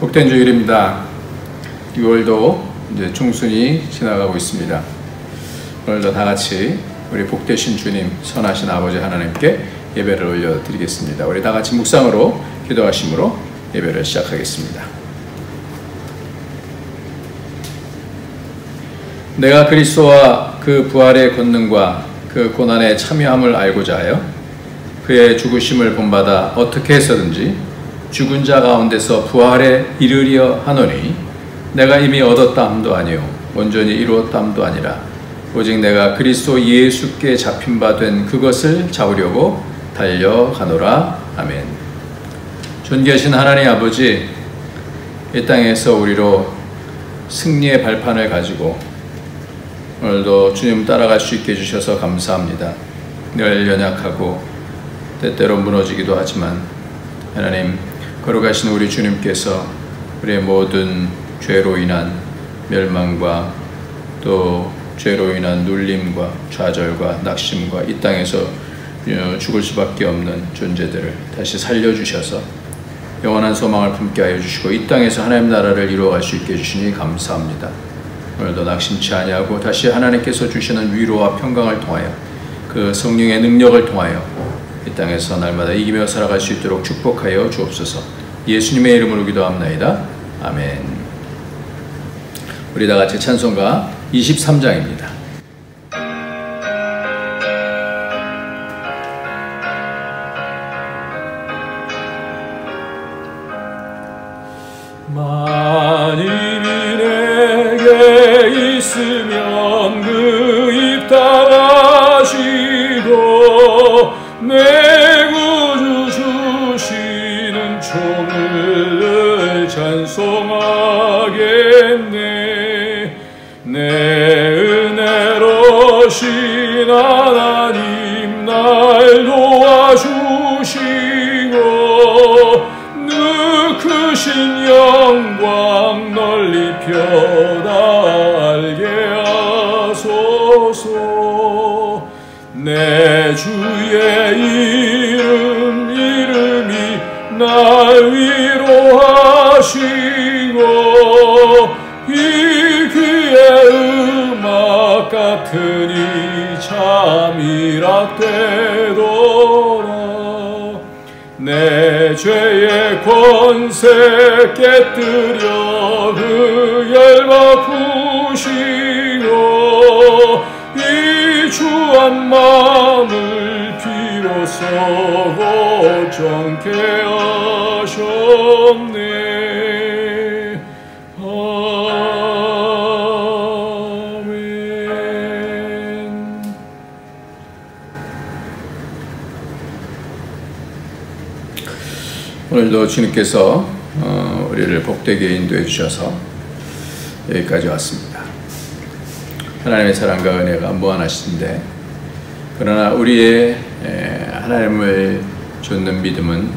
복된 주일입니다. 6월도 이제 중순이 지나가고 있습니다. 오늘도 다 같이 우리 복되신 주님, 선하신 아버지 하나님께 예배를 올려드리겠습니다. 우리 다 같이 묵상으로 기도하심으로 예배를 시작하겠습니다. 내가 그리스도와 그 부활의 권능과 그 고난의 참여함을 알고자 하여 그의 죽으심을 본받아 어떻게 해서든지 죽은 자 가운데서 부활에 이르려 하노니 내가 이미 얻었다 함도 아니요 온전히 이루었다 함도 아니라 오직 내가 그리스도 예수께 잡힌 바 된 그것을 잡으려고 달려가노라. 아멘. 존귀하신 하나님 아버지, 이 땅에서 우리로 승리의 발판을 가지고 오늘도 주님 따라갈 수 있게 해주셔서 감사합니다. 늘 연약하고 때때로 무너지기도 하지만 하나님, 걸어가신 우리 주님께서 우리의 모든 죄로 인한 멸망과 또 죄로 인한 눌림과 좌절과 낙심과 이 땅에서 죽을 수밖에 없는 존재들을 다시 살려주셔서 영원한 소망을 품게 하여 주시고 이 땅에서 하나님 나라를 이루어갈 수 있게 해주시니 감사합니다. 오늘도 낙심치 아니하고 다시 하나님께서 주시는 위로와 평강을 통하여 그 성령의 능력을 통하여 이 땅에서 날마다 이기며 살아갈 수 있도록 축복하여 주옵소서. 예수님의 이름으로 기도합나이다. 아멘. 우리 다 같이 찬송가 23장입니다. 만일이 내게 있으면 그 입 닫아시고 내 구주 주시는 총을 찬송하겠네. 내 은혜로신 하나님 날 도와주시고 그 크신 영광 널리 펴다 알게 하소서. 내 주의 이름이 날 위로하시고 이 귀의 음악 같으니 참이라 되도다. 내 죄의 권세 깨뜨려 그 열막 부시고 이 주한 마음을 비로소 고정케 하셨네. 아멘. 오늘도 주님께서 우리를 복되게 인도해 주셔서 여기까지 왔습니다. 하나님의 사랑과 은혜가 무한하신데 그러나 우리의 하나님을 좇는 믿음은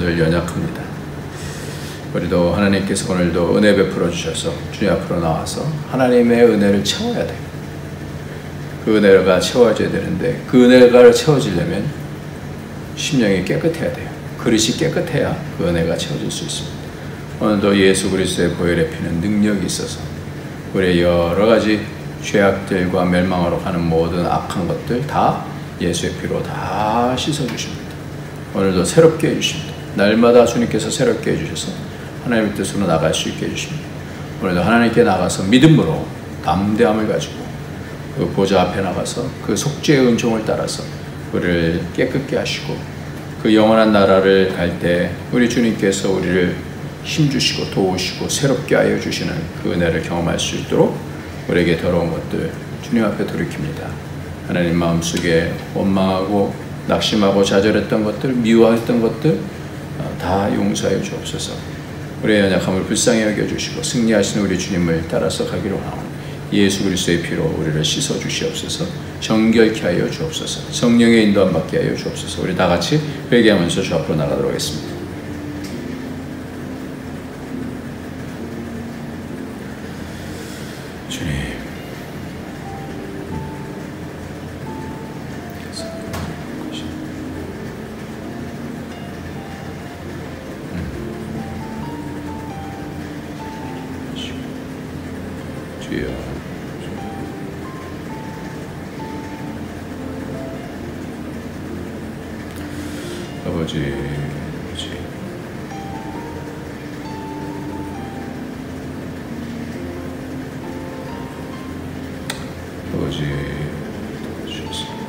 늘 연약합니다. 우리도 하나님께서 오늘도 은혜 베풀어 주셔서 주님 앞으로 나와서 하나님의 은혜를 채워야 돼요. 그 은혜가 채워져야 되는데 그 은혜가 채워지려면 심령이 깨끗해야 돼요. 그릇이 깨끗해야 그 은혜가 채워질 수 있습니다. 오늘도 예수 그리스도의 보혈의 피는 능력이 있어서 우리의 여러 가지 죄악들과 멸망으로 가는 모든 악한 것들 다 예수의 피로 다 씻어주십니다. 오늘도 새롭게 해주십니다. 날마다 주님께서 새롭게 해주셔서 하나님의 뜻으로 나갈 수 있게 해주십니다. 오늘도 하나님께 나가서 믿음으로 담대함을 가지고 그 보좌 앞에 나가서 그 속죄의 은총을 따라서 우리를 깨끗게 하시고 그 영원한 나라를 갈 때 우리 주님께서 우리를 힘주시고 도우시고 새롭게 하여 주시는 그 은혜를 경험할 수 있도록 우리에게 더러운 것들 주님 앞에 돌이킵니다. 하나님 마음속에 원망하고 낙심하고 좌절했던 것들, 미워했던 것들 다 용서하여 주옵소서. 우리의 연약함을 불쌍히 여겨주시고 승리하시는 우리 주님을 따라서 가기로 하오니 예수 그리스도의 피로 우리를 씻어 주시옵소서. 정결케 하여 주옵소서. 성령의 인도함 받게 하여 주옵소서. 우리 다 같이 회개하면서 주 앞으로 나가도록 하겠습니다. 주님, 주여. 아버지, 아버지, 도와주셔서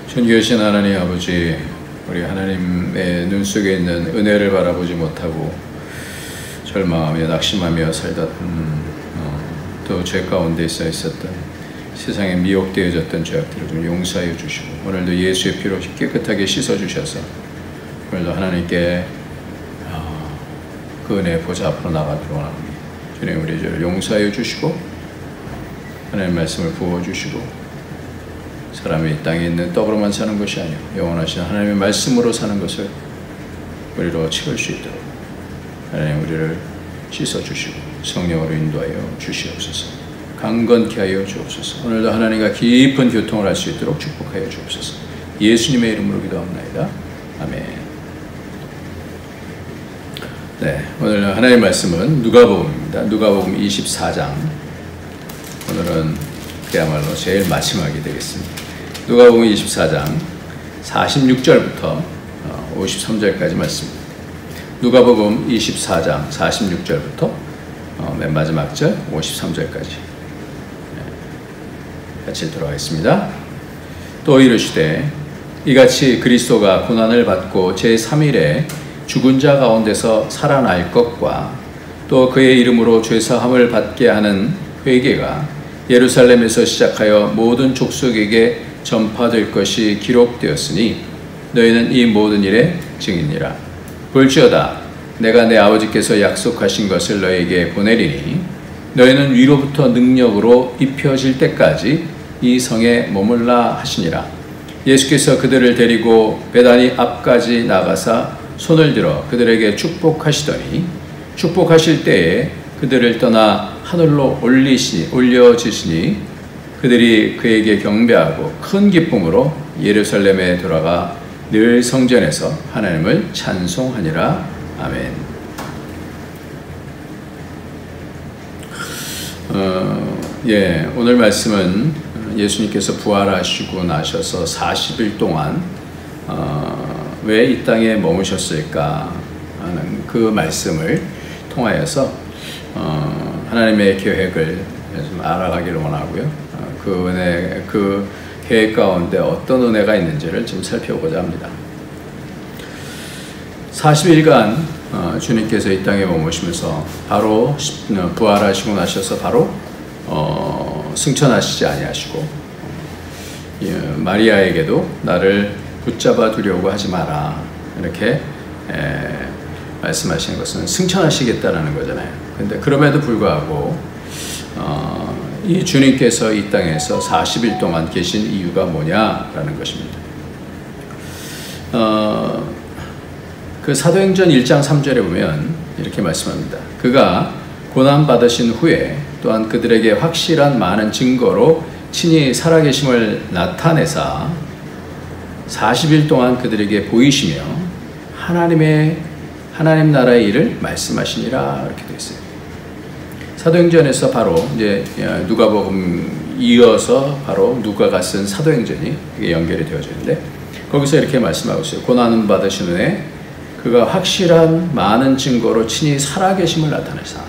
존귀하신 하나님 아버지, 우리 하나님의 눈 속에 있는 은혜를 바라보지 못하고 절망하며 낙심하며 살다 또 죄 가운데 있었던 세상에 미혹되어졌던 죄악들을 좀 용서하여 주시고 오늘도 예수의 피로 깨끗하게 씻어주셔서 오늘도 하나님께 그 은혜 보좌 앞으로 나가도록 원합니다. 주님, 우리 죄를 용서하여 주시고 하나님의 말씀을 부어주시고 사람이 이 땅에 있는 떡으로만 사는 것이 아니요 영원하신 하나님의 말씀으로 사는 것을 우리로 채울 수 있도록 하나님 우리를 씻어주시고 성령으로 인도하여 주시옵소서. 강건케 하여 주옵소서. 오늘도 하나님과 깊은 교통을 할 수 있도록 축복하여 주옵소서. 예수님의 이름으로 기도합나이다. 아멘. 네, 오늘 하나님의 말씀은 누가복음입니다. 누가복음 24장. 오늘은 그야말로 제일 마지막이 되겠습니다. 누가복음 24장 46절부터 53절까지 말씀입니다. 누가복음 24장 46절부터 맨 마지막 절 53절까지 같이 들어가겠습니다. 또 이르시되 이같이 그리스도가 고난을 받고 제3일에 죽은 자 가운데서 살아날 것과 또 그의 이름으로 죄사함을 받게 하는 회개가 예루살렘에서 시작하여 모든 족속에게 전파될 것이 기록되었으니 너희는 이 모든 일의 증인이라. 볼지어다 내가 내 아버지께서 약속하신 것을 너희에게 보내리니 너희는 위로부터 능력으로 입혀질 때까지 이 성에 머물라 하시니라. 예수께서 그들을 데리고 베다니 앞까지 나가사 손을 들어 그들에게 축복하시더니 축복하실 때에 그들을 떠나 하늘로 올려지시니 그들이 그에게 경배하고 큰 기쁨으로 예루살렘에 돌아가 늘 성전에서 하나님을 찬송하니라. 아멘. 오늘 말씀은 예수님께서 부활하시고 나셔서 40일 동안 왜 이 땅에 머무셨을까 하는 그 말씀을 통하여서 하나님의 계획을 좀 알아가기를 원하고요. 그 은혜, 그 계획 가운데 어떤 은혜가 있는지를 좀 살펴보고자 합니다. 40일간 주님께서 이 땅에 머무시면서 바로 부활하시고 나셔서 바로 승천하시지 아니하시고 마리아에게도 나를 붙잡아 두려고 하지 마라 이렇게 말씀하시는 것은 승천하시겠다라는 거잖아요. 근데 그럼에도 불구하고 이 주님께서 이 땅에서 40일 동안 계신 이유가 뭐냐라는 것입니다. 그 사도행전 1장 3절에 보면 이렇게 말씀합니다. 그가 고난받으신 후에 또한 그들에게 확실한 많은 증거로 친히 살아계심을 나타내사 40일 동안 그들에게 보이시며 하나님 나라의 일을 말씀하시니라 이렇게 되어 있어요. 사도행전에서 바로 이제 누가복음 이어서 바로 누가가 쓴 사도행전이 연결이 되어져 있는데 거기서 이렇게 말씀하고 있어요. 고난 받으신 후에 그가 확실한 많은 증거로 친히 살아계심을 나타내사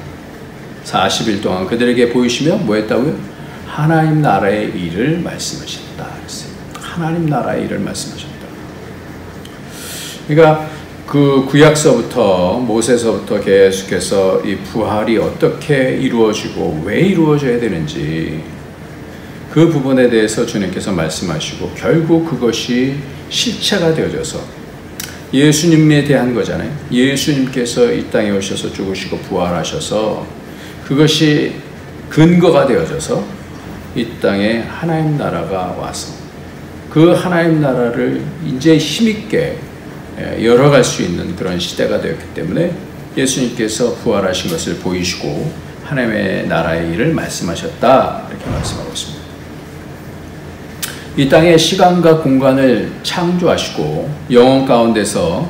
40일 동안 그들에게 보이시며 뭐 했다고요? 하나님 나라의 일을 말씀하셨다 그랬어요. 하나님 나라의 일을 말씀하셨다. 그러니까 그 구약서부터 모세서부터 계속해서 이 부활이 어떻게 이루어지고 왜 이루어져야 되는지 그 부분에 대해서 주님께서 말씀하시고 결국 그것이 실체가 되어져서 예수님에 대한 거잖아요. 예수님께서 이 땅에 오셔서 죽으시고 부활하셔서 그것이 근거가 되어져서 이 땅에 하나님 나라가 와서 그 하나님 나라를 이제 힘있게 열어갈 수 있는 그런 시대가 되었기 때문에 예수님께서 부활하신 것을 보이시고 하나님의 나라의 일을 말씀하셨다 이렇게 말씀하고 있습니다. 이 땅의 시간과 공간을 창조하시고 영원 가운데서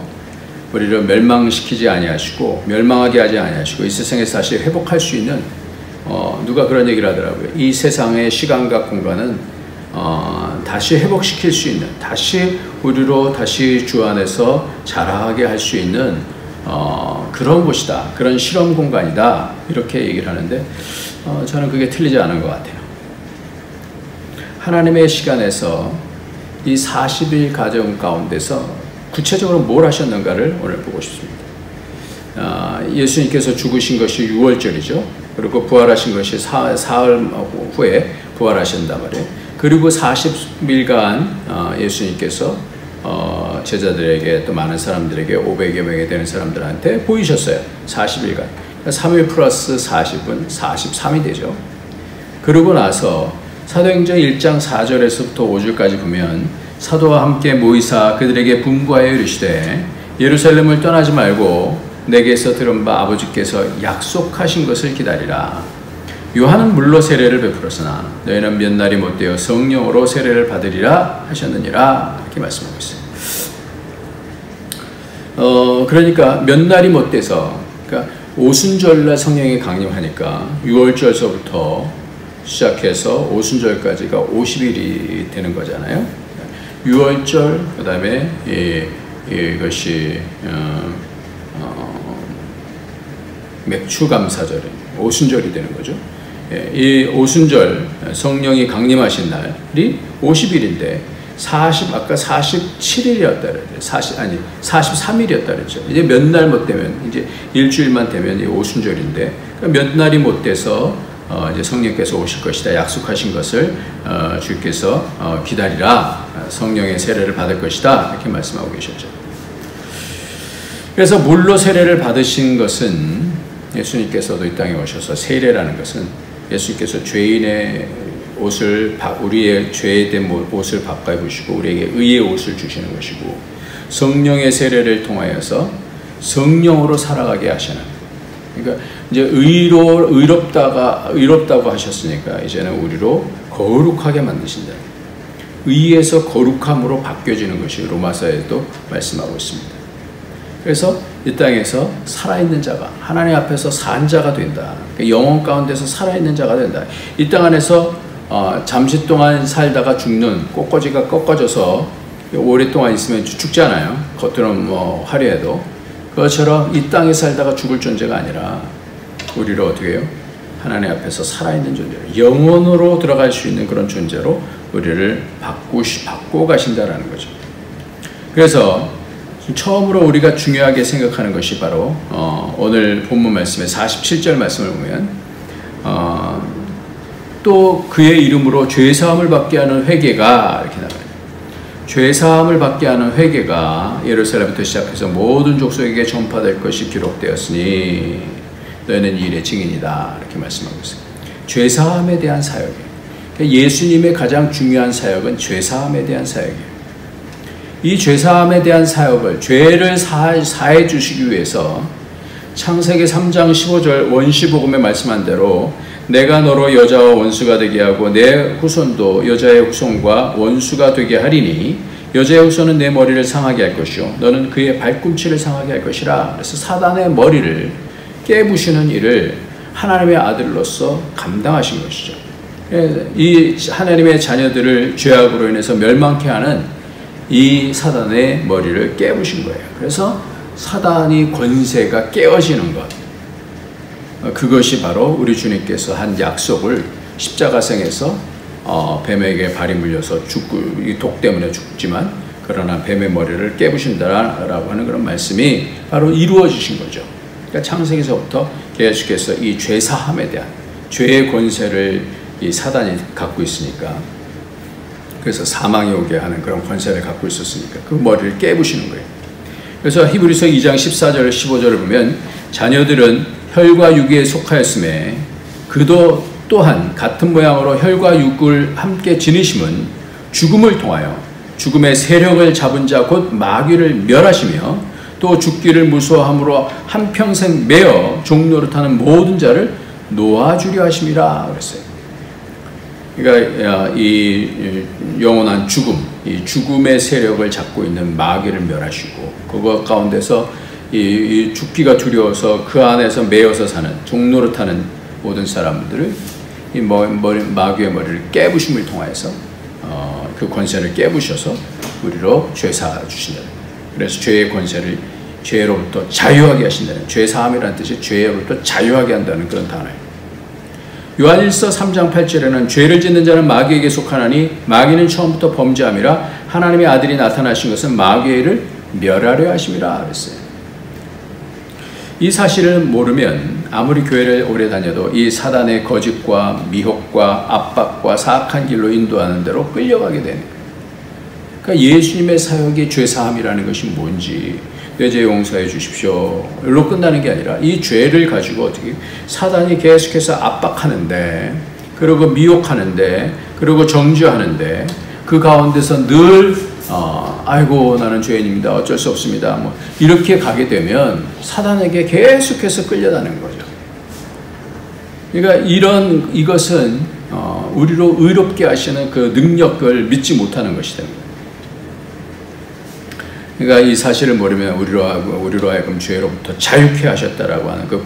우리를 멸망시키지 아니하시고 멸망하게 하지 아니하시고 이 세상에서 다시 회복할 수 있는 누가 그런 얘기를 하더라고요. 이 세상의 시간과 공간은 다시 회복시킬 수 있는, 다시 우리로 다시 주 안에서 자라게 할 수 있는 그런 곳이다. 그런 실험 공간이다. 이렇게 얘기를 하는데 저는 그게 틀리지 않은 것 같아요. 하나님의 시간에서 이 40일 가정 가운데서 구체적으로 뭘 하셨는가를 오늘 보고 싶습니다. 예수님께서 죽으신 것이 6월절이죠. 그리고 부활하신 것이 사흘 후에 부활하신단 말이에요. 그리고 40일간 예수님께서 제자들에게 또 많은 사람들에게 500여 명이 되는 사람들한테 보이셨어요. 40일간. 3일 플러스 40은 43이 되죠. 그러고 나서 사도행전 1장 4절에서부터 5절까지 보면 사도와 함께 모이사 그들에게 분부하여 이르시되 예루살렘을 떠나지 말고 내게서 들은 바 아버지께서 약속하신 것을 기다리라. 요한은 물로 세례를 베풀었으나 너희는 몇 날이 못되어 성령으로 세례를 받으리라 하셨느니라. 이렇게 말씀하고 있어요. 그러니까 몇 날이 못돼서, 그러니까 오순절날 성령이 강림하니까 6월절서부터 시작해서 오순절까지가 50일이 되는 거잖아요. 6월절, 그 다음에 이것이 맥추감사절, 오순절이 되는 거죠. 이 오순절 성령이 강림하신 날이 50일인데 아까 47일이었다 그랬죠. 43일이었다 그랬죠. 이제 몇 날 못 되면, 이제 일주일만 되면 이 오순절인데, 그러니까 몇 날이 못 돼서 이제 성령께서 오실 것이다 약속하신 것을 주께서 기다리라. 성령의 세례를 받을 것이다. 이렇게 말씀하고 계셨죠. 그래서 물로 세례를 받으신 것은 예수님께서도 이 땅에 오셔서 세례라는 것은 예수님께서 죄인의 옷을, 우리의 죄된 옷을 바꿔 입으시고 우리에게 의의 옷을 주시는 것이고, 성령의 세례를 통하여서 성령으로 살아가게 하시는, 그러니까 이제 의롭다고 하셨으니까 이제는 우리로 거룩하게 만드신다. 의에서 거룩함으로 바뀌어지는 것이 로마서에도 말씀하고 있습니다. 그래서 이 땅에서 살아있는 자가, 하나님 앞에서 산 자가 된다. 영혼 가운데서 살아있는 자가 된다. 이 땅 안에서 잠시 동안 살다가 죽는, 꽃꽂이가 꺾어져서 오랫동안 있으면 죽잖아요. 겉으로는 화려해도. 그것처럼 이 땅에 살다가 죽을 존재가 아니라 우리를 어떻게 해요? 하나님 앞에서 살아있는 존재로, 영원으로 들어갈 수 있는 그런 존재로 우리를 바꾸고 가신다라는 거죠. 그래서 처음으로 우리가 중요하게 생각하는 것이 바로 오늘 본문 말씀의 47절 말씀을 보면 또 그의 이름으로 죄사함을 받게 하는 회개가 이렇게 나와요. 죄사함을 받게 하는 회개가 예루살렘부터 시작해서 모든 족속에게 전파될 것이 기록되었으니 너희는 이 일의 증인이다. 이렇게 말씀하고 있어요. 죄사함에 대한 사역이에요. 예수님의 가장 중요한 사역은 죄사함에 대한 사역이에요. 이 죄사함에 대한 사역을, 죄를 사해 주시기 위해서 창세기 3장 15절 원시복음에 말씀한 대로 내가 너로 여자와 원수가 되게 하고 내 후손도 여자의 후손과 원수가 되게 하리니 여자의 후손은 내 머리를 상하게 할 것이요 너는 그의 발꿈치를 상하게 할 것이라. 그래서 사단의 머리를 깨부시는 일을 하나님의 아들로서 감당하신 것이죠. 이 하나님의 자녀들을 죄악으로 인해서 멸망케 하는 이 사단의 머리를 깨부신 거예요. 그래서 사단이 권세가 깨어지는 것, 그것이 바로 우리 주님께서 한 약속을 십자가생에서 뱀에게 발이 물려서 이 독 때문에 죽지만 그러나 뱀의 머리를 깨부신다라고 하는 그런 말씀이 바로 이루어지신 거죠. 그러니까 창세기서부터 계속해서 이 죄사함에 대한, 죄의 권세를 이 사단이 갖고 있으니까, 그래서 사망이 오게 하는 그런 권세를 갖고 있었으니까 그 머리를 깨부시는 거예요. 그래서 히브리서 2장 14절 15절을 보면 자녀들은 혈과 육에 속하였음에 그도 또한 같은 모양으로 혈과 육을 함께 지니심은 죽음을 통하여 죽음의 세력을 잡은 자 곧 마귀를 멸하시며 또 죽기를 무서워함으로 한평생 매어 종노릇하는 모든 자를 놓아주려 하심이라 그랬어요. 그러니까 이 영원한 죽음, 이 죽음의 세력을 잡고 있는 마귀를 멸하시고, 그거 가운데서 이 죽기가 두려워서 그 안에서 매여서 사는 종노릇하는 모든 사람들을 이 마귀의 머리를 깨부심을 통해서 그 권세를 깨부셔서 우리로 죄 사하 주신다. 그래서 죄의 권세를 죄로부터 자유하게 하신다는, 죄 사함이라는 뜻이 죄로부터 자유하게 한다는 그런 단어예요. 요한일서 3장 8절에는 죄를 짓는 자는 마귀에게 속하나니 마귀는 처음부터 범죄함이라 하나님의 아들이 나타나신 것은 마귀를 멸하려 하심이라 그랬어요. 이 사실을 모르면 아무리 교회를 오래 다녀도 이 사단의 거짓과 미혹과 압박과 사악한 길로 인도하는 대로 끌려가게 되는 거예요. 그러니까 예수님의 사역이 죄사함이라는 것이 뭔지, 내 죄 용서해 주십시오 일로 끝나는 게 아니라 이 죄를 가지고 어떻게 사단이 계속해서 압박하는데, 그리고 미혹하는데, 그리고 정죄하는데, 그 가운데서 늘 아이고 나는 죄인입니다, 어쩔 수 없습니다, 뭐 이렇게 가게 되면 사단에게 계속해서 끌려다는 거죠. 그러니까 이것은 우리로 의롭게 하시는 그 능력을 믿지 못하는 것이다. 그러니까 이 사실을 모르면 우리로 하여금 죄로부터 자유케 하셨다라고 하는 그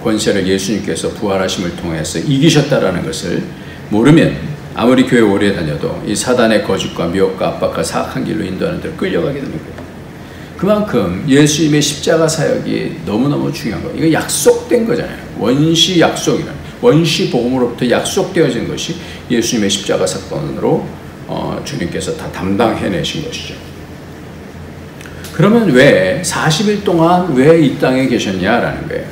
권세를 예수님께서 부활하심을 통해서 이기셨다라는 것을 모르면 아무리 교회 오래 다녀도 이 사단의 거짓과 미혹과 압박과 사악한 길로 인도하는 데로 끌려가게 되는 거예요. 그만큼 예수님의 십자가 사역이 너무너무 중요한 거예요. 이거 약속된 거잖아요. 원시 약속이라는, 원시 복음으로부터 약속되어진 것이 예수님의 십자가 사건으로 주님께서 다 담당해내신 것이죠. 그러면 왜 40일 동안 왜 이 땅에 계셨냐라는 거예요.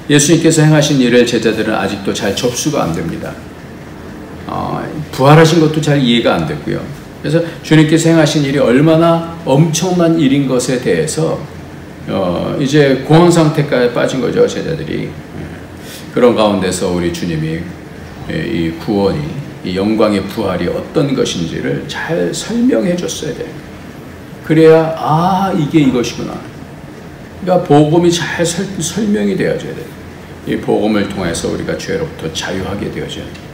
예수님께서 행하신 일을 제자들은 아직도 잘 접수가 안 됩니다. 부활하신 것도 잘 이해가 안 됐고요. 그래서 주님께서 행하신 일이 얼마나 엄청난 일인 것에 대해서 이제 공황 상태까지 빠진 거죠, 제자들이. 그런 가운데서 우리 주님이 이 구원이, 이 영광의 부활이 어떤 것인지를 잘 설명해 줬어야 돼요. 그래야 이게 이것이구나. 그러니까 복음이 잘 설명이 되어져야 돼요. 이 복음을 통해서 우리가 죄로부터 자유하게 되어져야 돼요.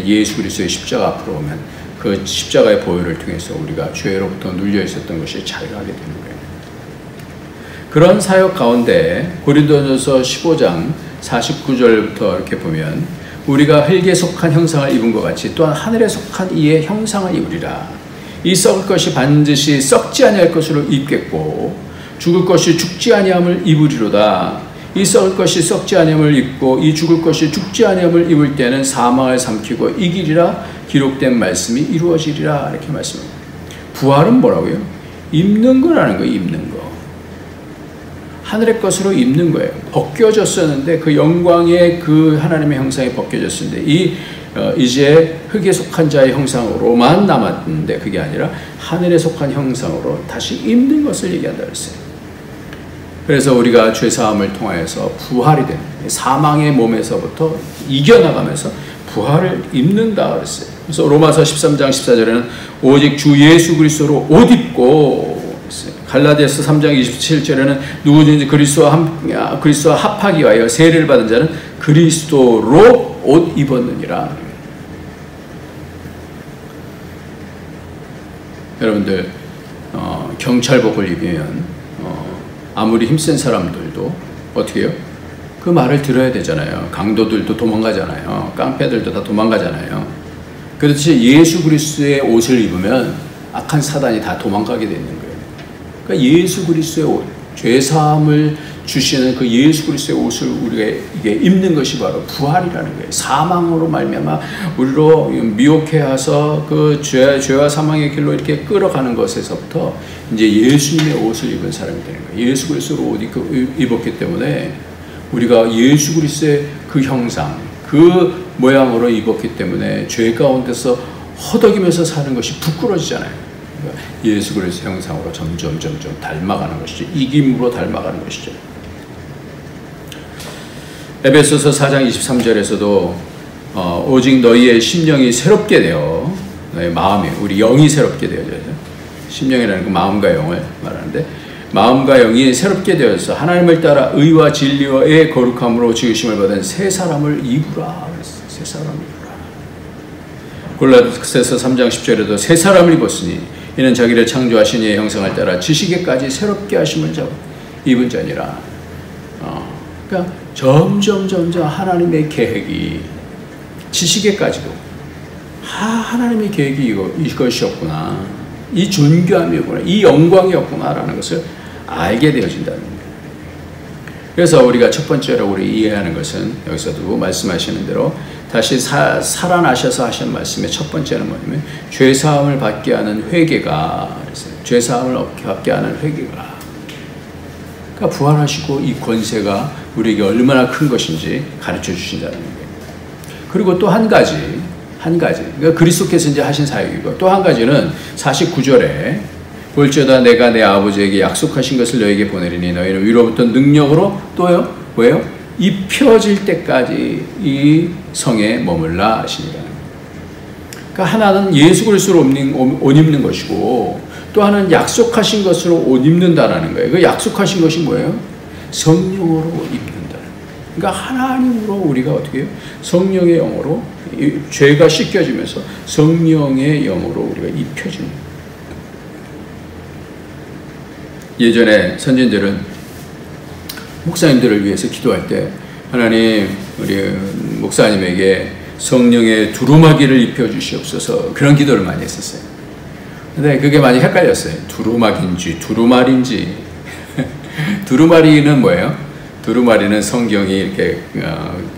예수 그리스도의 십자가 앞으로 오면 그 십자가의 보혈을 통해서 우리가 죄로부터 눌려 있었던 것이 자유하게 되는 거예요. 그런 사역 가운데 고린도전서 15장 49절부터 이렇게 보면 우리가 흙에 속한 형상을 입은 것 같이 또한 하늘에 속한 이의 형상을 입으리라. 이 썩을 것이 반드시 썩지 아니할 것으로 입겠고 죽을 것이 죽지 아니함을 입으리로다. 이 썩을 것이 썩지 아니함을 입고 이 죽을 것이 죽지 아니함을 입을 때는 사망을 삼키고 이기리라. 기록된 말씀이 이루어지리라. 이렇게 말씀합니다. 부활은 뭐라고요? 입는 거라는 거예요. 입는 거. 하늘의 것으로 입는 거예요. 벗겨졌었는데 그 영광의 그 하나님의 형상이 벗겨졌었는데 이제 흙에 속한 자의 형상으로만 남았는데 그게 아니라 하늘에 속한 형상으로 다시 입는 것을 얘기한다 그랬어요. 그래서 우리가 죄사함을 통해서 부활이 되는, 사망의 몸에서부터 이겨나가면서 부활을 입는다 그랬어요. 그래서 로마서 13장 14절에는 오직 주 예수 그리스도로 옷 입고, 갈라디아서 3장 27절에는 누구든지 그리스도와 합하기 위하여 세례를 받은 자는 그리스도로 옷 입었느니라. 여러분들 경찰복을 입으면 아무리 힘센 사람들도 어떻게 해요? 그 말을 들어야 되잖아요. 강도들도 도망가잖아요. 깡패들도 다 도망가잖아요. 그렇지 예수 그리스도의 옷을 입으면 악한 사단이 다 도망가게 되는 거예요. 그러니까 예수 그리스도의 옷, 죄사함을 주시는 그 예수 그리스도의 옷을 우리가 이게 입는 것이 바로 부활이라는 거예요. 사망으로 말미암아 우리로 미혹해 와서 그 죄와 사망의 길로 이렇게 끌어가는 것에서부터 이제 예수님의 옷을 입은 사람이 되는 거예요. 예수 그리스도로 옷 입었기 때문에 우리가 예수 그리스도의 그 형상, 그 모양으로 입었기 때문에 죄 가운데서 허덕이면서 사는 것이 부끄러지잖아요. 그러니까 예수 그리스도 형상으로 점점 닮아가는 것이죠. 이김으로 닮아가는 것이죠. 에베소서 4장 23절에서도 오직 너희의 심령이 새롭게 되어, 너희 마음이, 우리 영이 새롭게 되어져야 돼요. 심령이라는 건 마음과 영을 말하는데, 마음과 영이 새롭게 되어서 하나님을 따라 의와 진리와의 거룩함으로 지으심을 받은 새 사람을 입으라. 새 사람을 입으라. 골로새서 3장 10절에도 새 사람을 입었으니 이는 자기를 창조하신 이의 형상을 따라 지식에까지 새롭게 하심을 입은 자니라. 그러니까 점점 하나님의 계획이 지식에까지도 하나님의 계획이 이것이었구나, 이 존귀함이었구나, 이 영광이었구나라는 것을 알게 되어진다는 거예요. 그래서 우리가 첫 번째로 우리 이해하는 것은 여기서도 말씀하시는 대로 다시 살아나셔서 하신 말씀의 첫 번째는 뭐냐면 죄사함을 받게 하는 회개가, 죄사함을 받게 하는 회개가, 그러니까 부활하시고 이 권세가 우리에게 얼마나 큰 것인지 가르쳐 주신다는 거예요. 그리고 또 한 가지, 그러니까 그리스도께서 이제 하신 사역이고, 또 한 가지는 49절에 볼지어다 내가 내 아버지에게 약속하신 것을 너에게 보내리니 너희는 위로부터 능력으로 또요 뭐예요? 입혀질 때까지 이 성에 머물라 하시니라. 그러니까 하나는 예수 그리스도로 옷 입는 것이고, 또 하나는 약속하신 것으로 옷 입는다라는 거예요. 그 약속하신 것이 뭐예요? 성령으로 입는다는 거예요. 그러니까 하나님으로 우리가 어떻게 해요? 성령의 영으로 죄가 씻겨지면서 성령의 영으로 우리가 입혀지는 거예요. 예전에 선진들은 목사님들을 위해서 기도할 때 하나님 우리 목사님에게 성령의 두루마기를 입혀주시옵소서, 그런 기도를 많이 했었어요. 근데 그게 많이 헷갈렸어요. 두루마기인지 두루마리인지. 두루마리는 뭐예요? 두루마리는 성경이 이렇게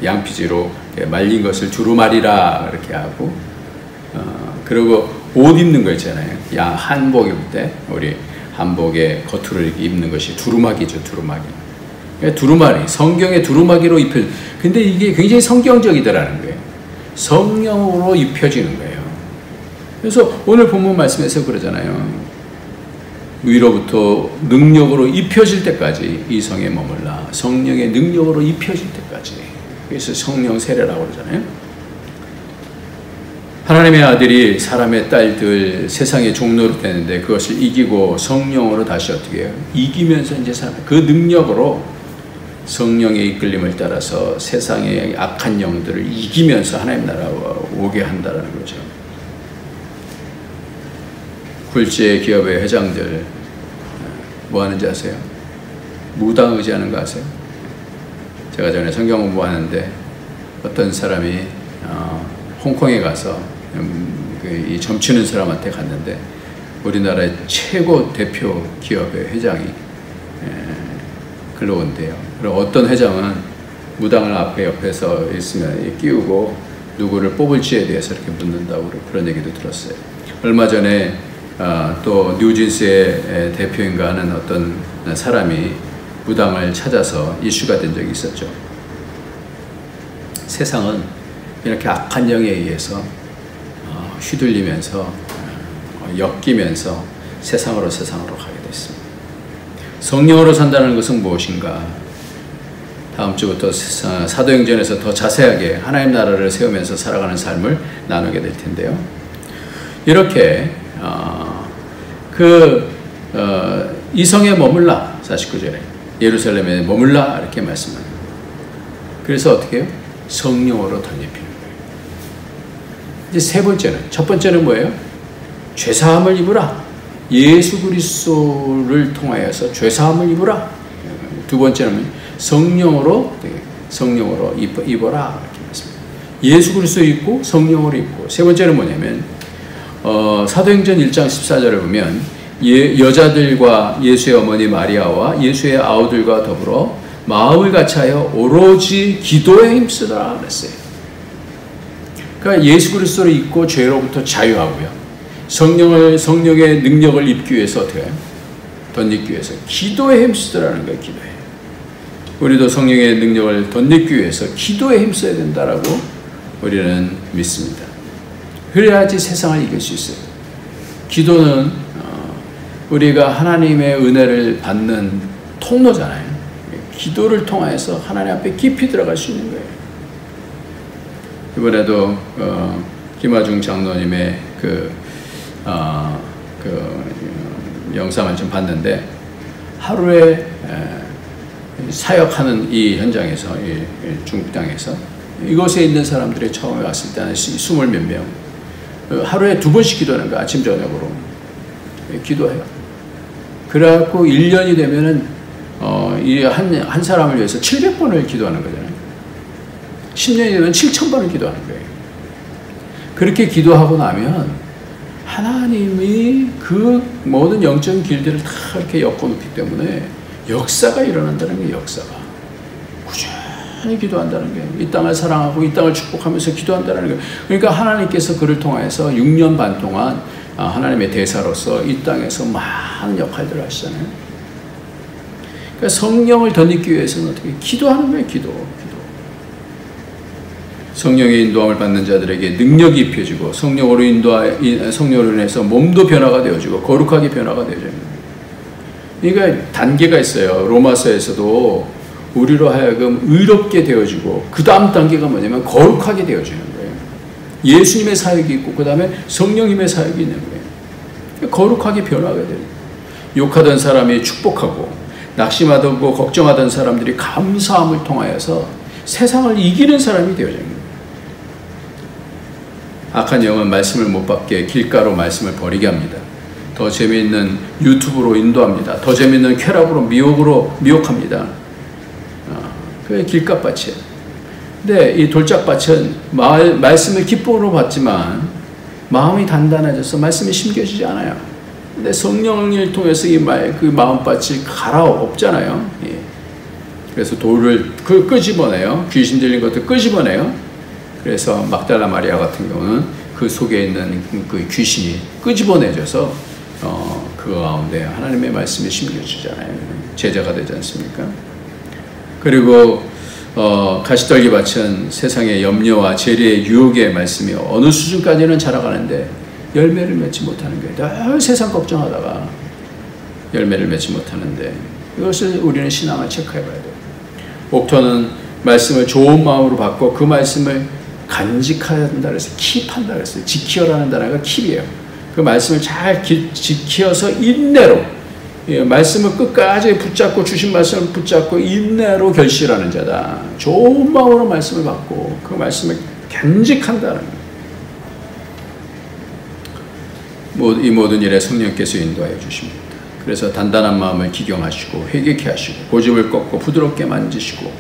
양피지로 이렇게 말린 것을 두루마리라 이렇게 하고, 그리고 옷 입는 거 있잖아요. 한복 입을 때 우리 한복의 겉으로 이렇게 입는 것이 두루마기죠, 두루마기. 두루마리, 성경의 두루마기로 입혀. 근데 이게 굉장히 성경적이더라는 거예요. 성령으로 입혀지는 거예요. 그래서 오늘 본문 말씀에서 그러잖아요. 위로부터 능력으로 입혀질 때까지 이 성에 머물라. 성령의 능력으로 입혀질 때까지. 그래서 성령 세례라고 그러잖아요. 하나님의 아들이 사람의 딸들 세상의 종로로 되는데 그것을 이기고 성령으로 다시 어떻게 해요? 이기면서 이제 그 능력으로 성령의 이끌림을 따라서 세상의 악한 영들을 이기면서 하나님 나라에 오게 한다는 거죠. 굴지의 기업의 회장들 뭐 하는지 아세요? 무당 의지하는 거 아세요? 제가 전에 성경 공부하는데 어떤 사람이 홍콩에 가서 이 점치는 사람한테 갔는데 우리나라의 최고 대표 기업의 회장이 글로 온대요. 그리고 어떤 회장은 무당을 앞에 옆에서 있으면 끼우고 누구를 뽑을지에 대해서 이렇게 묻는다고 그런 얘기도 들었어요. 얼마 전에 또 뉴진스의 대표인가 하는 어떤 사람이 무당을 찾아서 이슈가 된 적이 있었죠. 세상은 이렇게 악한 영에 의해서 휘둘리면서 엮이면서 세상으로 가게 됐습니다. 성령으로 산다는 것은 무엇인가? 다음 주부터 사도행전에서 더 자세하게 하나님 나라를 세우면서 살아가는 삶을 나누게 될 텐데요. 이렇게 이 성에 머물라, 49절에 예루살렘에 머물라 이렇게 말씀합니다. 그래서 어떻게 해요? 성령으로 덧입히는 거예요. 이제 세 번째는, 첫 번째는 뭐예요? 죄사함을 입으라. 예수 그리스도를 통하여서 죄사함을 입으라. 두 번째는 성령으로 입어라 이렇게 말씀합니다. 예수 그리스도 입고 성령으로 입고. 세 번째는 뭐냐면 사도행전 1장 14절을 보면 여자들과 예수의 어머니 마리아와 예수의 아우들과 더불어 마음을 같이하여 오로지 기도에 힘쓰더라 그랬어요. 그러니까 예수 그리스도를 입고 죄로부터 자유하고요. 성령의 능력을 입기 위해서 어떻게 해요? 덧입기 위해서 기도에 힘쓰더라는 거예요. 기도에. 우리도 성령의 능력을 덧입기 위해서 기도에 힘써야 된다라고 우리는 믿습니다. 그래야지 세상을 이길 수 있어요. 기도는 우리가 하나님의 은혜를 받는 통로잖아요. 기도를 통해서 하나님 앞에 깊이 들어갈 수 있는 거예요. 이번에도 김하중 장로님의 영상을 좀 봤는데 하루에 사역하는 이 현장에서, 이 중국 땅에서 이곳에 있는 사람들이 처음에 왔을 때는 20몇 명, 하루에 2번씩 기도하는 거야. 아침 저녁으로 기도해요. 그래갖고 1년이 되면은 이 한 사람을 위해서 700번을 기도하는 거잖아요. 10년이 되면 7,000번을 기도하는 거예요. 그렇게 기도하고 나면 하나님이 그 모든 영적인 길들을 다 이렇게 엮어놓기 때문에 역사가 일어난다는 게 역사가. 꾸준히 기도한다는 게, 이 땅을 사랑하고 이 땅을 축복하면서 기도한다는 게. 그러니까 하나님께서 그를 통해서 6년 반 동안 하나님의 대사로서 이 땅에서 많은 역할들을 하시잖아요. 그러니까 성령을 더 얻기 위해서는 어떻게 기도하는 거예요. 기도. 성령의 인도함을 받는 자들에게 능력이 입혀지고 성령으로 인해서 몸도 변화가 되어지고 거룩하게 변화가 되어져요. 그러니까 단계가 있어요. 로마서에서도 우리로 하여금 의롭게 되어지고 그 다음 단계가 뭐냐면 거룩하게 되어지는 거예요. 예수님의 사역이 있고 그 다음에 성령님의 사역이 있는 거예요. 거룩하게 변화가 돼요. 욕하던 사람이 축복하고 낙심하고 걱정하던 사람들이 감사함을 통하여서 세상을 이기는 사람이 되어지는 거예요. 악한 영은 말씀을 못 받게 길가로 말씀을 버리게 합니다. 더 재미있는 유튜브로 인도합니다. 더 재미있는 쾌락으로 미혹합니다. 그게 길가밭이에요. 근데 이 돌짝밭은 말씀을 기쁨으로 받지만 마음이 단단해져서 말씀이 심겨지지 않아요. 근데 성령을 통해서 그 마음밭이 갈아엎잖아요. 그래서 돌을 끄집어내요. 귀신 들린 것도 끄집어내요. 그래서 막달라 마리아 같은 경우는 그 속에 있는 그 귀신이 끄집어내져서 그 가운데 하나님의 말씀이 심겨지잖아요. 제자가 되지 않습니까? 그리고 가시떨기 밭은 세상의 염려와 재리의 유혹의 말씀이 어느 수준까지는 자라가는데 열매를 맺지 못하는 거예요. 늘 세상 걱정하다가 열매를 맺지 못하는데 이것을 우리는 신앙을 체크해 봐야 돼요. 옥토는 말씀을 좋은 마음으로 받고 그 말씀을 간직한다 그랬어요. 킵한다 그랬어요. 지키어라는 단어가 킵이에요. 그 말씀을 잘 지키어서 인내로, 말씀을 끝까지 붙잡고 주신 말씀을 붙잡고 인내로 결실하는 자다. 좋은 마음으로 말씀을 받고 그 말씀을 간직한다는 거예요. 이 모든 일에 성령께서 인도하여 주십니다. 그래서 단단한 마음을 기경하시고 회개케 하시고 고집을 꺾고 부드럽게 만지시고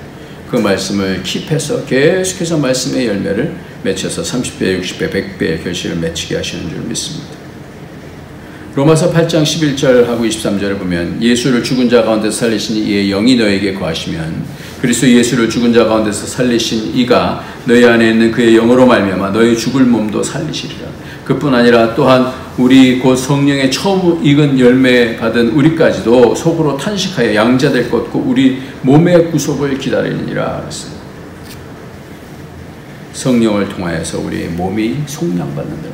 그 말씀을 킵해서 계속해서 말씀의 열매를 맺혀서 30배, 60배, 100배의 결실을 맺히게 하시는 줄 믿습니다. 로마서 8장 11절하고 23절을 보면 예수를 죽은 자 가운데서 살리신 이의 영이 너에게 거하시면 그리스도 예수를 죽은 자 가운데서 살리신 이가 너희 안에 있는 그의 영으로 말미암아 너희 죽을 몸도 살리시리라. 그뿐 아니라 또한 우리 곧 성령의 처음 익은 열매 받은 우리까지도 속으로 탄식하여 양자될 것고 우리 몸의 구속을 기다리니라 그랬어요. 성령을 통하여서 우리 몸이 속량받는다.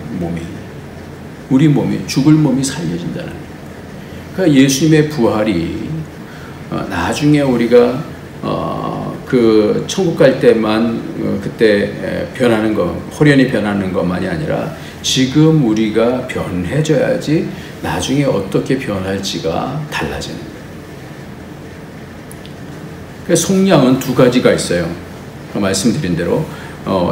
우리 몸이 죽을 몸이 살려진다는 거예요. 그러니까 예수님의 부활이 나중에 우리가 그 천국 갈 때만 그때 변하는 것, 홀연히 변하는 것만이 아니라 지금 우리가 변해져야지 나중에 어떻게 변할지가 달라지는 거예요. 그래서 속량은 두 가지가 있어요. 말씀드린 대로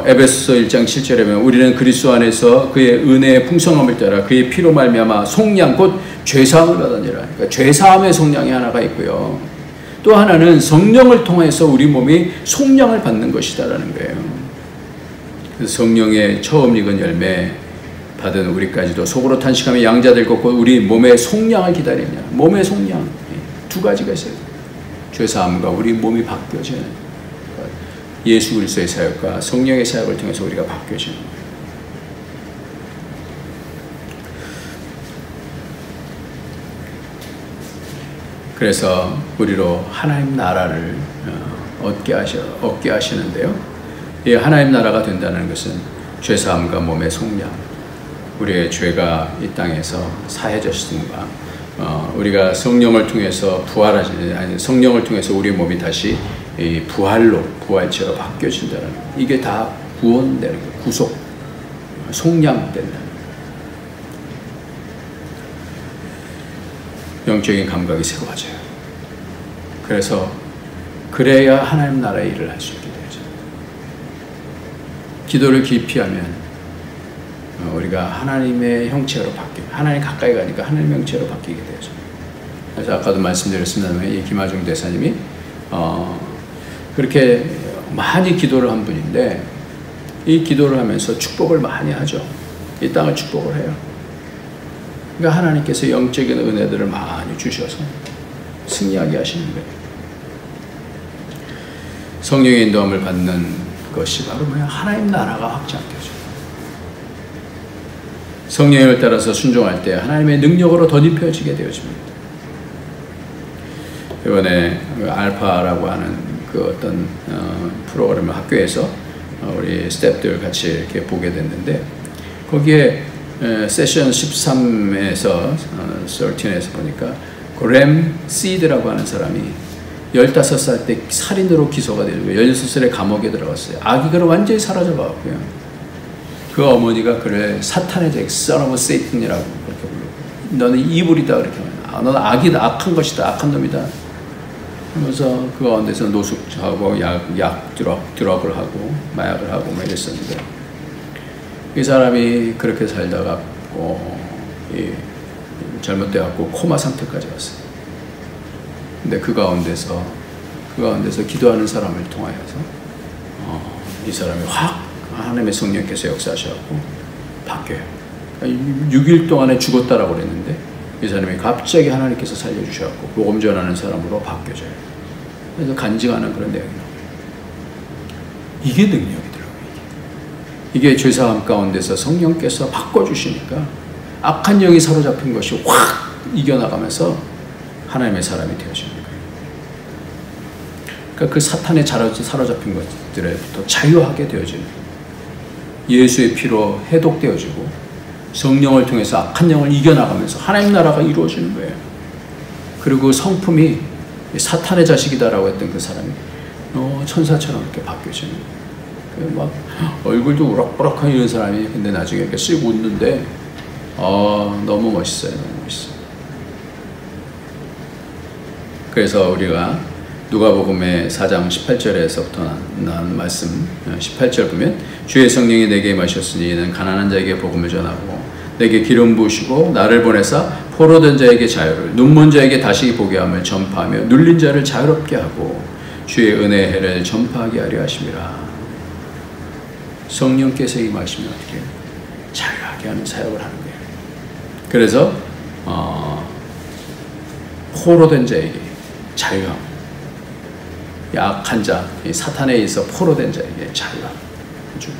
에베소서 1장 7절에 보면 우리는 그리스도 안에서 그의 은혜의 풍성함을 따라 그의 피로 말미암아 속량 곧 죄사함을 받으니라. 그러니까 죄사함의 속량이 하나가 있고요. 또 하나는 성령을 통해서 우리 몸이 속량을 받는 것이다라는 거예요. 그래서 성령의 처음 익은 열매 받은 우리까지도 속으로 탄식하며 양자될 것고 우리 몸의 속량을 기다리냐. 몸의 속량 두 가지가 있어요. 죄사함과 우리 몸이 바뀌어지는 예수 그리스도의 사역과 성령의 사역을 통해서 우리가 바뀌어지는 거예요. 그래서 우리로 하나님 나라를 얻게 하시는데요. 이 하나님 나라가 된다는 것은 죄사함과 몸의 속량, 우리의 죄가 이 땅에서 사해졌음과 우리가 성령을 통해서 성령을 통해서 우리 몸이 다시 이 부활체로 바뀌어진다는 것. 이게 다 구원되는 거예요. 구속, 속량된다는 거예요. 영적인 감각이 새로워져요. 그래서 그래야 하나님 나라의 일을 할 수 있게 되죠. 기도를 깊이 하면 우리가 하나님의 형체로 하나님 가까이 가니까 하나님의 형체로 바뀌게 되죠. 그래서 아까도 말씀드렸습니다만 이 김하중 대사님이 그렇게 많이 기도를 한 분인데 이 기도를 하면서 축복을 많이 하죠. 이 땅을 축복을 해요. 그러니까 하나님께서 영적인 은혜들을 많이 주셔서 승리하게 하시는 거예요. 성령의 인도함을 받는 것이 바로 뭐야? 하나님 나라가 확장되죠. 성령을 따라서 순종할 때 하나님의 능력으로 덧입혀지게 되어집니다. 이번에 알파라고 하는 그 어떤 프로그램을 학교에서 우리 스태프들 같이 이렇게 보게 됐는데 거기에 세션 13에서 13에서 보니까 그램 시드라고 하는 사람이 15살 때 살인으로 기소가 되고 16살에 감옥에 들어갔어요. 아기가 완전히 사라져가고요. 그 어머니가 그를 사탄의 자식, son of Satan이라고 그렇게 부르고, 너는 이불이다 그렇게 말해요. 너는 악이다, 악한 것이다, 악한 놈이다. 그러면서 그 가운데서 노숙하고 드럭을 하고 마약을 하고 막 이랬었는데 이 사람이 그렇게 살다가 잘못돼갖고 코마 상태까지 갔어요. 근데 그 가운데서 기도하는 사람을 통하여서 이 사람이 확 하나님의 성령께서 역사하셔갖고 바뀌어요. 6일 동안에 죽었다라고 그랬는데 이 사람이 갑자기 하나님께서 살려주셔갖고 복음 전하는 사람으로 바뀌어져요. 그래서 간증하는 그런 내용이 나와요. 이게 능력이더라고요. 이게 죄사함 가운데서 성령께서 바꿔주시니까 악한 영이 사로잡힌 것이 확 이겨나가면서 하나님의 사람이 되어지는 거예요. 그러니까 그 사탄에 사로잡힌 것들에부터 자유하게 되어지는 거예요. 예수의 피로 해독되어지고 성령을 통해서 악한 영을 이겨나가면서 하나님 나라가 이루어지는 거예요. 그리고 성품이 사탄의 자식이다라고 했던 그 사람이 천사처럼 이렇게 바뀌어지는 거예요. 막 얼굴도 우락부락한 이런 사람이 근데 나중에 이렇게 쓱 웃는데 너무 멋있어요. 너무 멋있어요. 그래서 우리가 누가복음의 4장 18절에서부터 난 말씀 18절 보면 주의 성령이 내게 임하셨으니 이는 가난한 자에게 복음을 전하고 내게 기름 부으시고 나를 보내사 포로된 자에게 자유를 눈먼 자에게 다시 보게 함을 전파하며 눌린 자를 자유롭게 하고 주의 은혜의 해를 전파하게 하려 하심이라. 성령께서 임하시면 어떻게 자유하게 하는 사역을 하는 거예요. 그래서 포로된 자에게 자유함, 약한 자, 사탄에 의해서 포로된 자에게 자유함 주고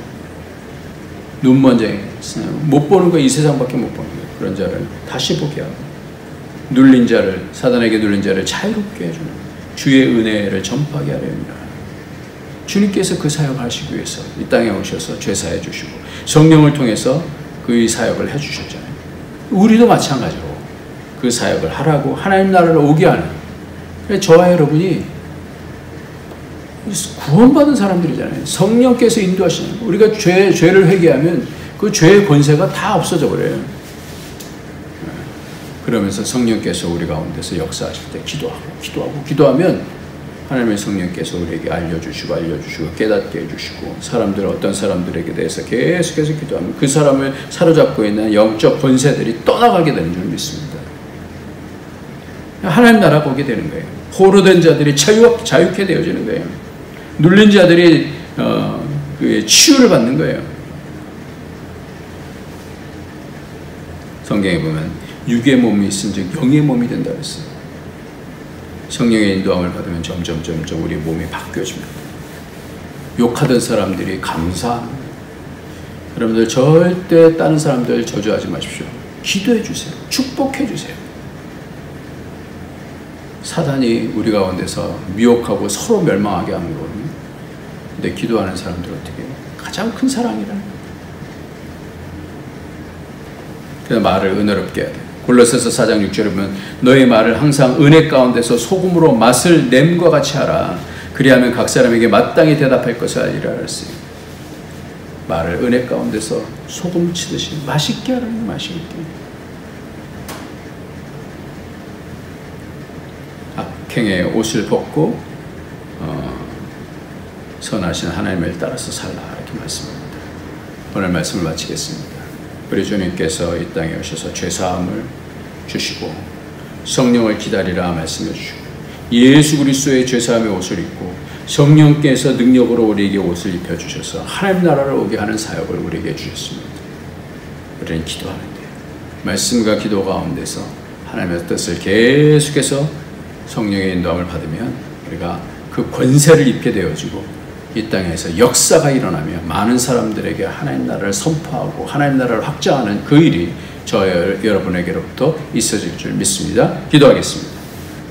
눈먼 자에게 못 보는 거 이 세상밖에 못 보는 거예요. 그런 자를 다시 보게 하고 눌린 자를 사탄에게 눌린 자를 자유롭게 해주는 주의 은혜를 전파하게 하려 합니다. 주님께서 그 사역을 하시기 위해서 이 땅에 오셔서 죄사해 주시고 성령을 통해서 그 사역을 해주셨잖아요. 우리도 마찬가지로 그 사역을 하라고 하나님 나라를 오게 하는 저와 여러분이 구원받은 사람들이잖아요. 성령께서 인도하시는 거. 우리가 죄를 회개하면 그 죄의 권세가 다 없어져 버려요. 그러면서 성령께서 우리 가운데서 역사하실 때 기도하면 하나님의 성령께서 우리에게 알려주시고 깨닫게 해주시고 어떤 사람들에게 대해서 계속해서 기도하면 그 사람을 사로잡고 있는 영적 권세들이 떠나가게 되는 줄 믿습니다. 하나님 나라 보게 되는 거예요. 포로된 자들이 자유케 되어지는 거예요. 눌린 자들이 치유를 받는 거예요. 성경에 보면 육의 몸이 있은즉 영의 몸이 된다 그랬어요. 성령의 인도함을 받으면 점점 우리 몸이 바뀌어집니다. 욕하던 사람들이 감사합니다. 여러분들 절대 다른 사람들 저주하지 마십시오. 기도해 주세요. 축복해 주세요. 사단이 우리 가운데서 미혹하고 서로 멸망하게 하는 거거든요. 근데 기도하는 사람들 어떻게 해요? 가장 큰 사랑이라는 거예요. 그래서 말을 은혜롭게 해야 돼요. 골로새서 4장 6절에 보면 너의 말을 항상 은혜 가운데서 소금으로 맛을 냄과 같이 하라. 그리하면 각 사람에게 마땅히 대답할 것을 알리라 그랬어요. 말을 은혜 가운데서 소금 치듯이 맛있게 하라는 거예요. 맛있게. 악행의 옷을 벗고 선하신 하나님을 따라서 살라 이렇게 말씀합니다. 오늘 말씀을 마치겠습니다. 우리 주님께서 이 땅에 오셔서 죄사함을 주시고 성령을 기다리라 말씀해 주시고 예수 그리스도의 죄사함의 옷을 입고 성령께서 능력으로 우리에게 옷을 입혀주셔서 하나님 나라를 오게 하는 사역을 우리에게 주셨습니다. 우리는 기도하는데 말씀과 기도 가운데서 하나님의 뜻을 계속해서 성령의 인도함을 받으면 우리가 그 권세를 입게 되어지고 이 땅에서 역사가 일어나며 많은 사람들에게 하나님 나라를 선포하고 하나님 나라를 확장하는 그 일이 저 여러분에게로부터 있어질 줄 믿습니다. 기도하겠습니다.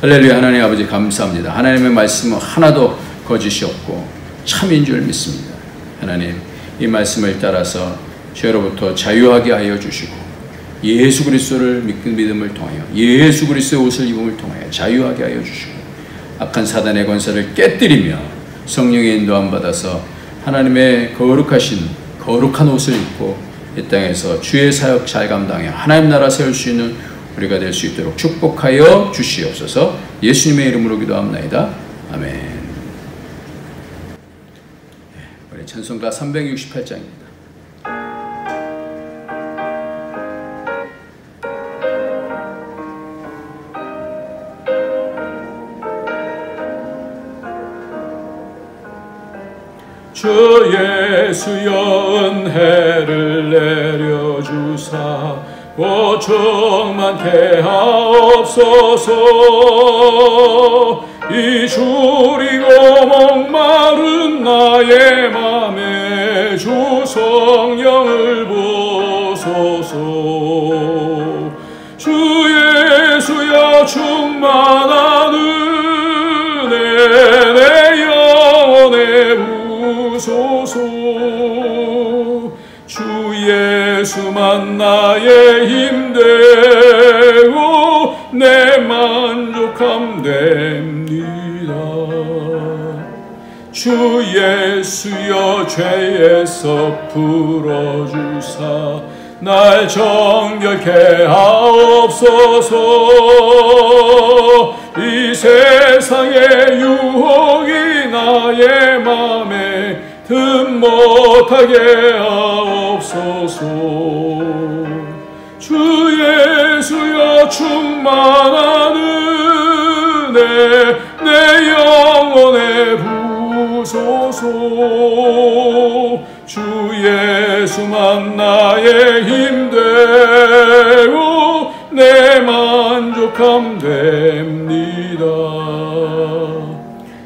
할렐루야. 하나님 아버지 감사합니다. 하나님의 말씀은 하나도 거짓이 없고 참인 줄 믿습니다. 하나님 이 말씀을 따라서 죄로부터 자유하게 하여 주시고 예수 그리스도를 믿음을 통하여 예수 그리스도의 옷을 입음을 통하여 자유하게 하여 주시고 악한 사단의 권세를 깨뜨리며 성령의 인도함 받아서 하나님의 거룩하신 거룩한 옷을 입고 이 땅에서 주의 사역 잘 감당해 하나님 나라 세울 수 있는 우리가 될 수 있도록 축복하여 주시옵소서. 예수님의 이름으로 기도합나이다. 아멘. 우리 찬송가 368장입니다. 주 예수 연혜를 내려주사 고충만케 하옵소서. 이 주리고 목마른 나의 맘에 주 성령을 보소서. 주 예수여 충만한 은혜 내 영혼에 부소서. 주 예수만 나의 힘되고 내 만족함 됩니다. 주 예수여 죄에서 풀어주사 날 정결케 하옵소서. 이 세상의 유혹이 나의 맘에 틈 못하게 하옵소서. 주 예수여 충만한 은혜 내 영혼에 부소서. 주 예수만 나의 힘되고 내 만족함 됩니다.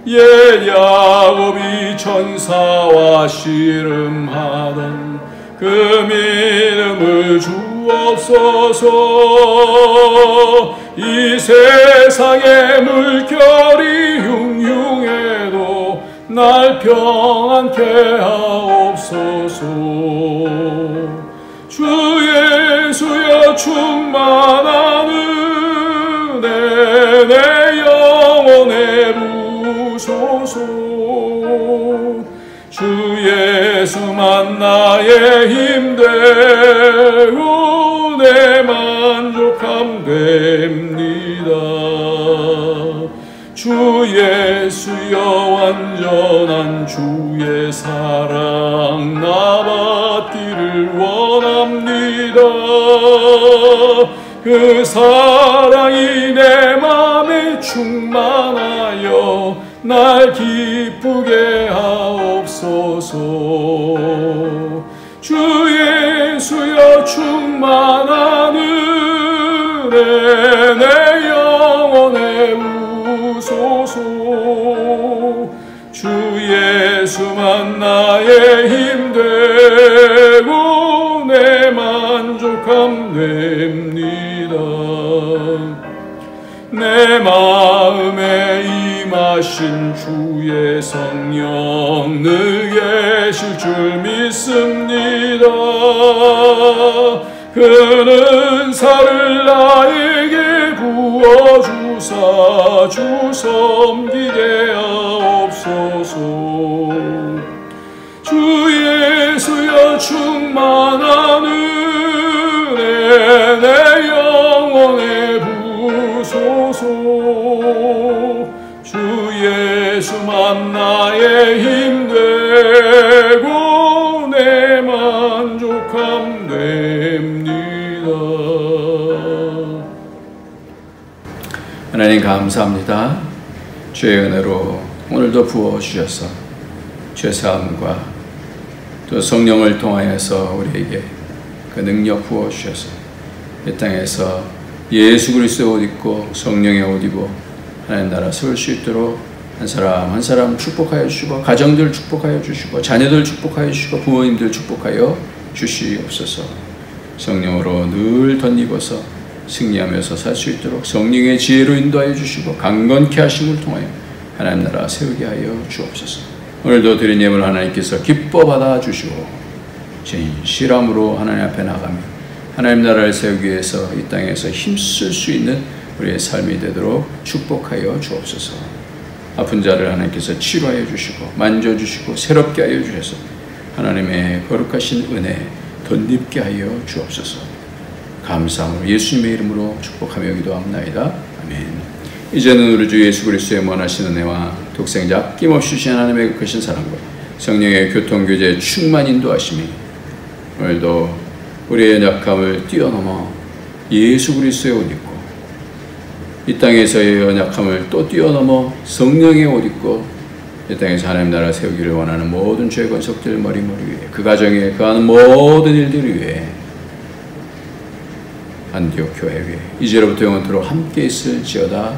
옛 야곱이 천사와 씨름하던 그 믿음을 주옵소서. 이 세상의 물결이 흉흉해도 날 평안케 하옵소서. 주 예수여 충만한 은혜 내 영혼에 부소서. 주 예수만 나의 힘되고 내 만족함 됩니다. 주 예수여 완전한 주의 사랑 나 받기를 원합니다. 그 사랑이 내 맘에 충만하여 날 기쁘게 하옵소서. 주 예수여 충만한 은혜 내 영혼에 부소서. 주 예수만 나의 힘되고 내 만족함 됩니다. 내 마음에 임하신 주의 성령 늘 계실 줄 믿습니다. 그 은사를 나에게 부어주사 주 섬기게 하옵소서. 주 예수여 충만한 은혜 내 영혼에 부소서. 주 예수만 나의 힘되고 내 만족함 됩니다. 하나님 감사합니다. 주의 은혜로 오늘도 부어주셔서 죄사함과 또 성령을 통하여서 우리에게 그 능력 부어주셔서 이 땅에서 예수 그리스도의 옷 입고 성령의 옷 입고 하나님 나라 세울 수 있도록 한 사람 한 사람 축복하여 주시고 가정들 축복하여 주시고 자녀들 축복하여 주시고 부모님들 축복하여 주시옵소서. 성령으로 늘 덧입어서 승리하면서 살 수 있도록 성령의 지혜로 인도하여 주시고 강건케 하심을 통하여 하나님 나라 세우게 하여 주옵소서. 오늘도 드린 예물 하나님께서 기뻐 받아 주시고 진실함으로 하나님 앞에 나가며 하나님 나라를 세우기 위해서 이 땅에서 힘쓸 수 있는 우리의 삶이 되도록 축복하여 주옵소서. 아픈 자를 하나님께서 치료하여 주시고 만져주시고 새롭게 하여 주셔서 하나님의 거룩하신 은혜 덧입게 하여 주옵소서. 감사함으로 예수님의 이름으로 축복하며 기도합나이다. 아멘. 이제는 우리 주 예수 그리스도의 원하시는 은혜와 독생자 아낌없이 주신 하나님의 크신 사랑과 성령의 교통교제 충만 인도하심이 오늘도 우리의 연약함을 뛰어넘어 예수 그리스도의 옷 입고 이 땅에서의 연약함을 또 뛰어넘어 성령의 옷 입고 이 땅에서 하나님 나라 세우기를 원하는 모든 죄 권속들 머리머리 위에 그 가정에 그하는 모든 일들 위에 안디옥 교회 위에 이제로부터 영원토록 함께 있을지어다.